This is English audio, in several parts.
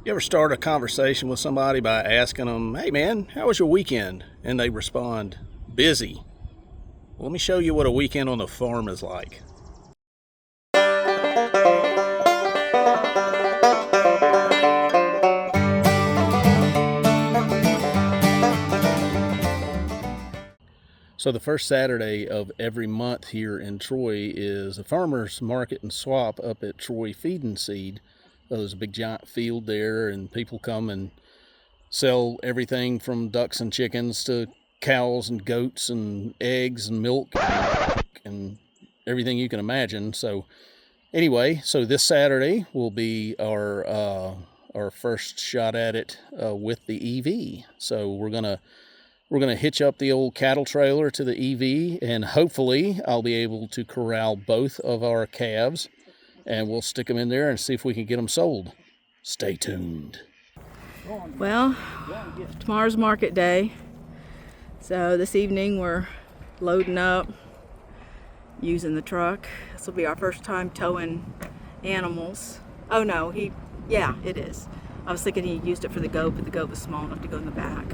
You ever start a conversation with somebody by asking them, "Hey man, how was your weekend?" And they respond, "Busy." Well, let me show you what a weekend on the farm is like. So the first Saturday of every month here in Troy is a farmer's market and swap up at Troy Feed and Seed. There's a big giant field there, and people come and sell everything from ducks and chickens to cows and goats and eggs and milk and everything you can imagine. So anyway, so this Saturday will be our first shot at it with the EV. So we're gonna hitch up the old cattle trailer to the EV, and hopefully I'll be able to corral both of our calves, and we'll stick them in there and see if we can get them sold. Stay tuned. Well, tomorrow's market day, so this evening we're loading up, using the truck. This will be our first time towing animals. Oh no, it is. I was thinking he used it for the goat, but the goat was small enough to go in the back.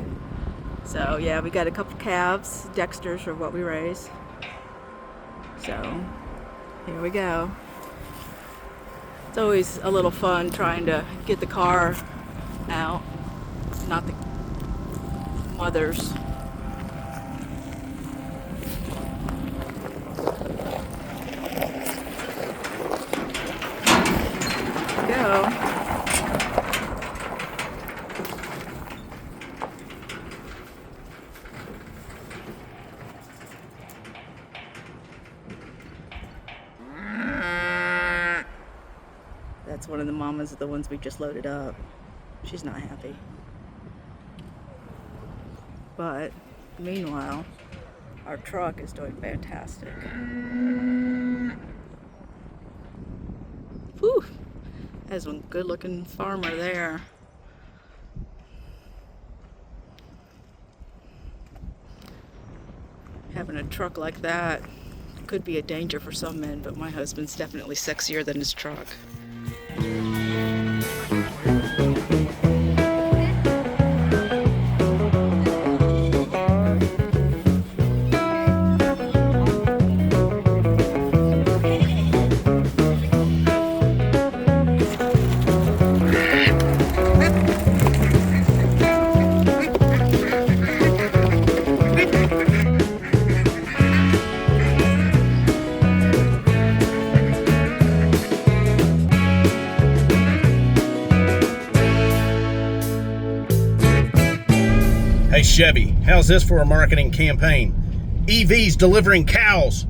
So yeah, we got a couple calves. Dexters are what we raise. So here we go. It's always a little fun trying to get the car out, not the mothers. Go. That's one of the mamas, the ones we just loaded up. She's not happy. But meanwhile, our truck is doing fantastic. Whew! There's one good looking farmer there. Having a truck like that could be a danger for some men, but my husband's definitely sexier than his truck. Hey Chevy, how's this for a marketing campaign? EVs delivering cows.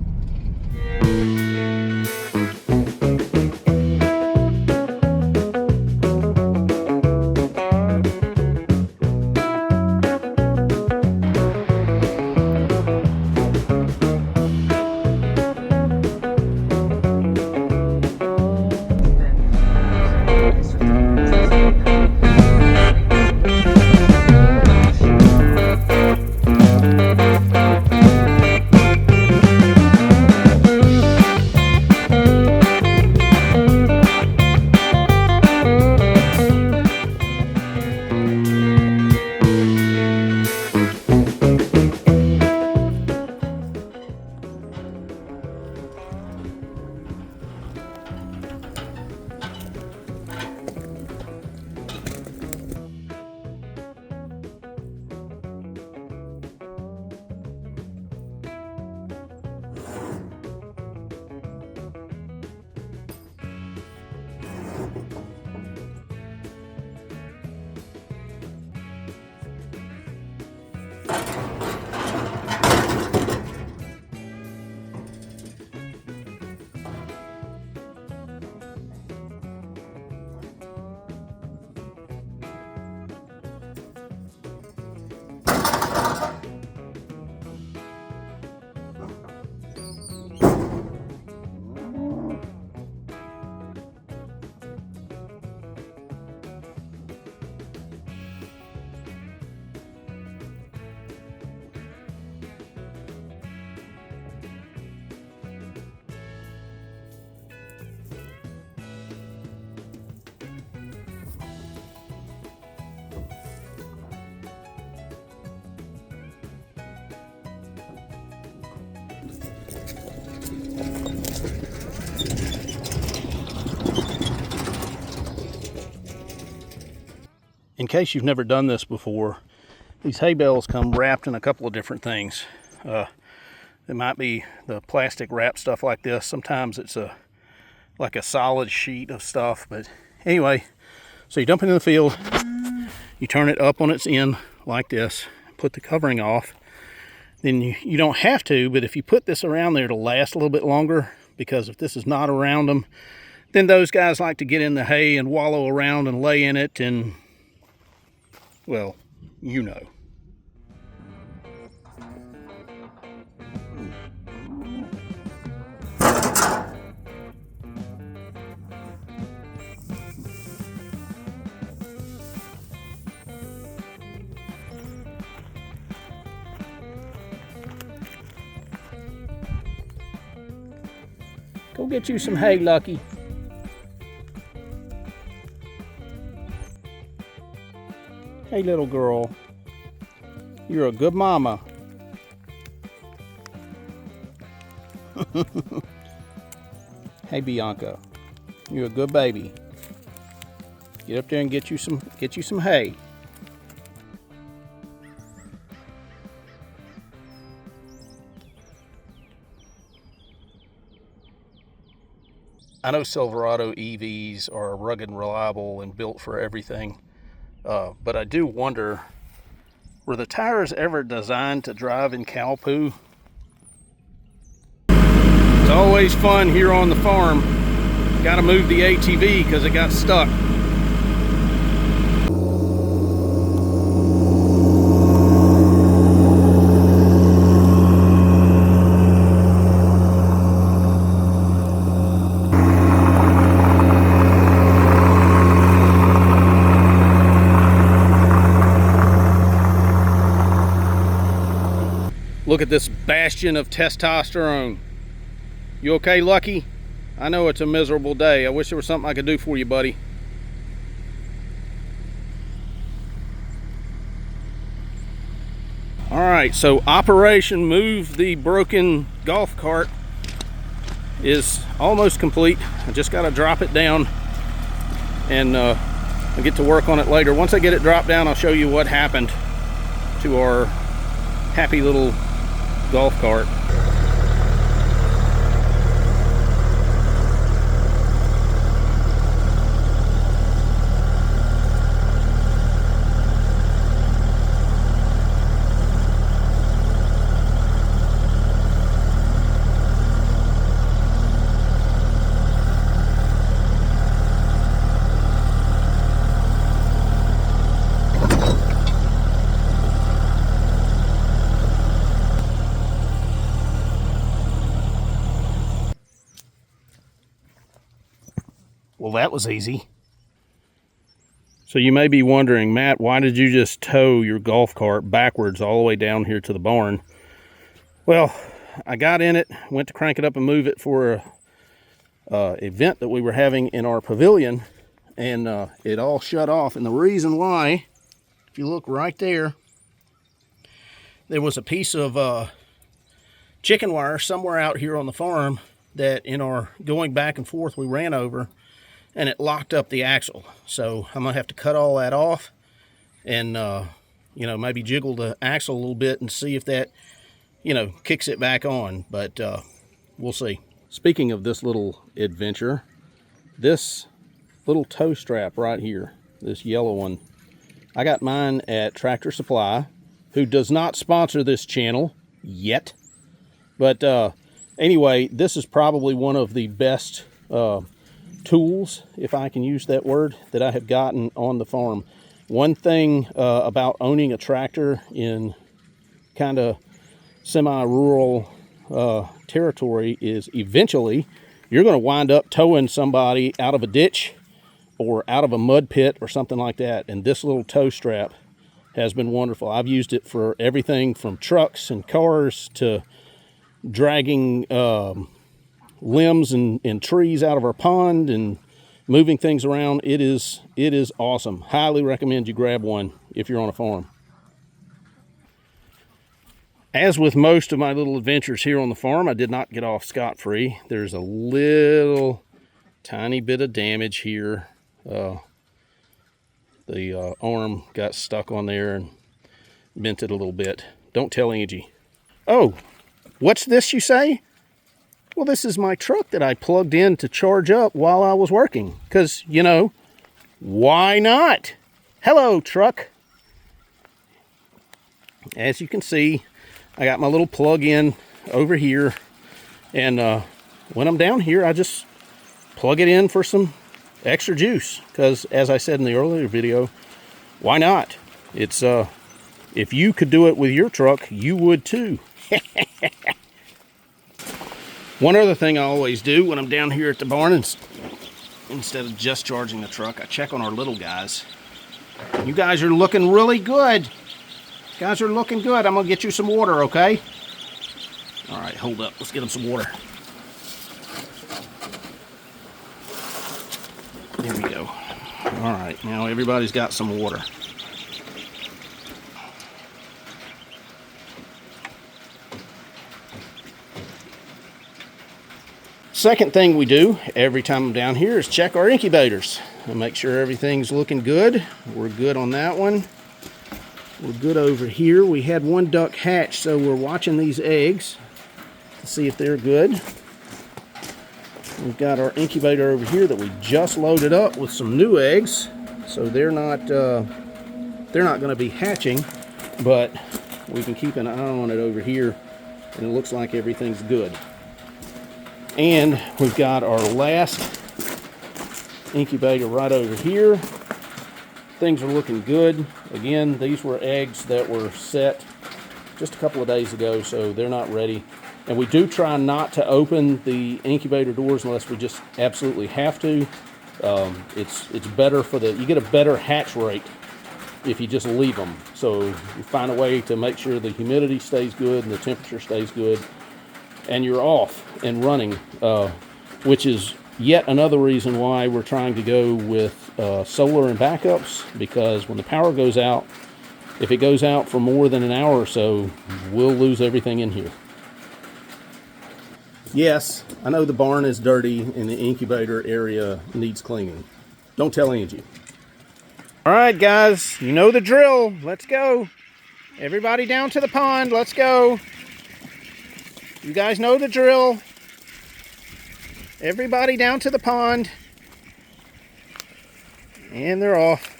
in case you've never done this before, these hay bales come wrapped in a couple of different things. It might be the plastic wrap stuff like this. Sometimes it's like a solid sheet of stuff. But anyway, so you dump it in the field, you turn it up on its end like this, put the covering off. Then you don't have to, but if you put this around there, it'll last a little bit longer, because if this is not around them, then those guys like to get in the hay and wallow around and lay in it, and, well, you know. Go get you some hay, Lucky. Hey, little girl. You're a good mama. Hey, Bianca. You're a good baby. Get up there and get you some hay. I know Silverado EVs are rugged and reliable and built for everything, but I do wonder, were the tires ever designed to drive in cow poo? It's always fun here on the farm. Got to move the ATV because it got stuck. Look at this bastion of testosterone. You okay, Lucky? I know it's a miserable day. I wish there was something I could do for you, buddy. All right, so Operation Move the Broken Golf Cart is almost complete. I just got to drop it down, and I'll get to work on it later. Once I get it dropped down, I'll show you what happened to our happy little golf cart. Well, that was easy. So you may be wondering, Matt, why did you just tow your golf cart backwards all the way down here to the barn? Well, I got in it, went to crank it up and move it for a event that we were having in our pavilion, and it all shut off. And the reason why, if you look right there, there was a piece of chicken wire somewhere out here on the farm that in our going back and forth we ran over, and it locked up the axle. So I'm gonna have to cut all that off and you know, maybe jiggle the axle a little bit and see if that, you know, kicks it back on. But we'll see. Speaking of this little adventure, this little tow strap right here, this yellow one, I got mine at Tractor Supply, who does not sponsor this channel yet. But anyway, this is probably one of the best tools, if I can use that word, that I have gotten on the farm. One thing about owning a tractor in kind of semi-rural territory is eventually you're going to wind up towing somebody out of a ditch or out of a mud pit or something like that. And this little tow strap has been wonderful. I've used it for everything from trucks and cars to dragging limbs and trees out of our pond and moving things around. It is awesome. Highly recommend you grab one if you're on a farm. As with most of my little adventures here on the farm, I did not get off scot-free. There's a little tiny bit of damage here. The arm got stuck on there and bent it a little bit. Don't tell Angie. Oh, what's this you say? Well, this is my truck that I plugged in to charge up while I was working. Because, you know, why not? Hello, truck. As you can see, I got my little plug-in over here. And when I'm down here, I just plug it in for some extra juice. Because, as I said in the earlier video, why not? It's, if you could do it with your truck, you would too. One other thing I always do when I'm down here at the barn, instead of just charging the truck, I check on our little guys. You guys are looking really good. You guys are looking good. I'm going to get you some water, okay? All right, hold up. Let's get them some water. There we go. All right, now everybody's got some water. Second thing we do every time I'm down here is check our incubators and make sure everything's looking good. We're good on that one. We're good over here. We had one duck hatch, so we're watching these eggs to see if they're good. We've got our incubator over here that we just loaded up with some new eggs, so they're not going to be hatching, but we can keep an eye on it over here, and it looks like everything's good. And we've got our last incubator right over here. Things are looking good. Again, these were eggs that were set just a couple of days ago, so they're not ready. And we do try not to open the incubator doors unless we just absolutely have to. It's better for you get a better hatch rate if you just leave them. So you find a way to make sure the humidity stays good and the temperature stays good, and you're off and running, which is yet another reason why we're trying to go with solar and backups, because when the power goes out, if it goes out for more than an hour or so, we'll lose everything in here. Yes, I know the barn is dirty and the incubator area needs cleaning. Don't tell Angie. All right, guys, you know the drill. Let's go. Everybody down to the pond. Let's go. You guys know the drill. Everybody down to the pond. And they're off.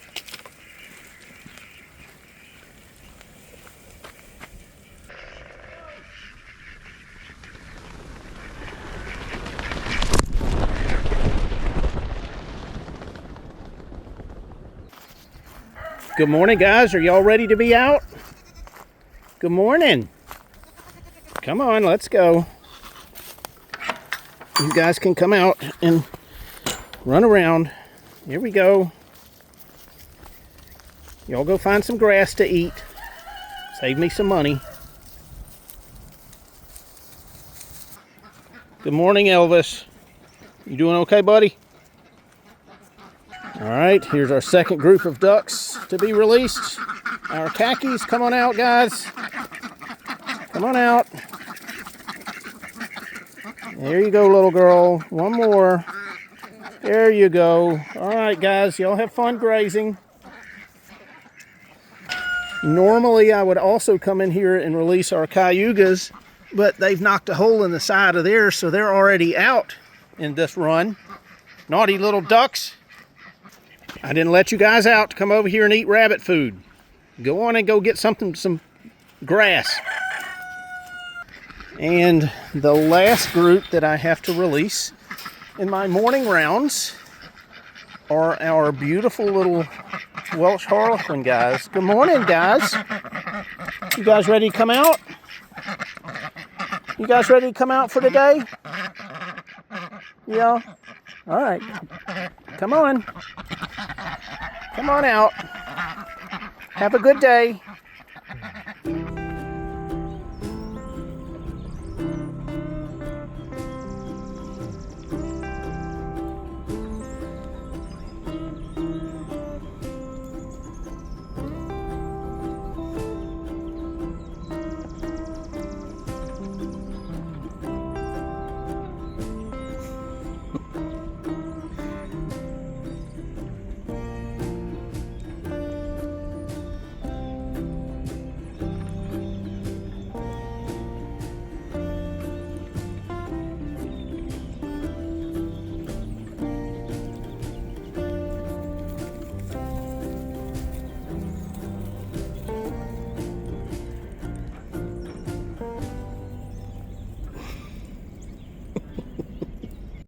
Good morning, guys. Are y'all ready to be out? Good morning. Come on, let's go. You guys can come out and run around. Here we go. Y'all go find some grass to eat. Save me some money. Good morning, Elvis. You doing okay, buddy? All right, here's our second group of ducks to be released. Our khakis, come on out, guys. Come on out. There you go, little girl. One more. There you go. All right, guys, y'all have fun grazing. Normally, I would also come in here and release our cayugas, but they've knocked a hole in the side of theirs, so they're already out in this run. Naughty little ducks. I didn't let you guys out to come over here and eat rabbit food. Go on and go get some grass. And the last group that I have to release in my morning rounds are our beautiful little Welsh Harlequin guys. Good morning, guys. You guys ready to come out? You guys ready to come out for today? Yeah? All right. Come on. Come on out. Have a good day.